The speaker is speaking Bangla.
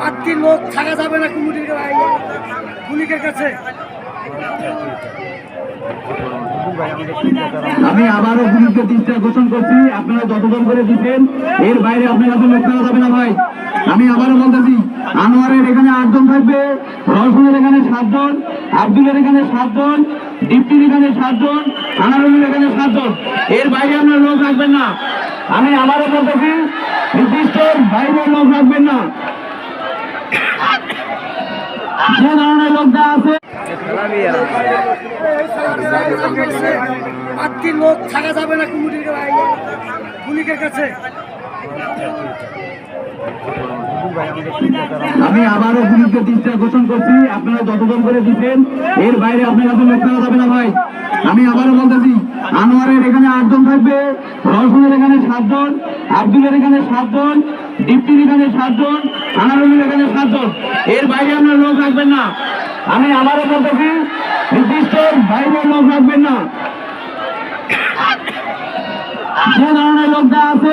আটটি লোক থাকা যাবে না পুলিশের কাছে। আমি আবারও পুলিশকে দৃষ্টি আকর্ষণ করছি, আপনারা যতজন করে দিচ্ছেন এর বাইরে আপনারা তো লোক থাকা যাবে না ভাই। আমি আবারও বলতেছি, আনোয়ারের এখানে 8 জন থাকবে, রওশনের এখানে 7 জন, আব্দুলের এখানে 7 জন, দীপ্তির এখানে 7 জন, আনারুলের এখানে 7 জন, এর বাইরে আপনারা লোক রাখবেন না। আমি আবারও বলতেছি, নির্দিষ্ট বাইরের লোক রাখবেন না। যে ধরনের লোকটা আছে আটটি লোক থাকা যাবে না পুলিশের কাছে। আমি আবারও পুলিশকে দৃষ্টি আকর্ষণ করছি, আপনারা যতজন করে দিচ্ছেন এর বাইরে আপনারা তো লোক থাকা যাবে না ভাই। আমি আবারও বলতেছি, আনোয়ারের এখানে 8 জন থাকবে, রওশনের এখানে 7 জন, আব্দুলের এখানে 7 জন, দীপ্তির এখানে 7 জন, আনারুলের এখানে 7 জন, এর বাইরে আপনারা লোক রাখবেন না। আমি আবারও বলতেছি, নির্দিষ্ট বাইরের লোক রাখবেন না। যে ধরনের লোকটা আছে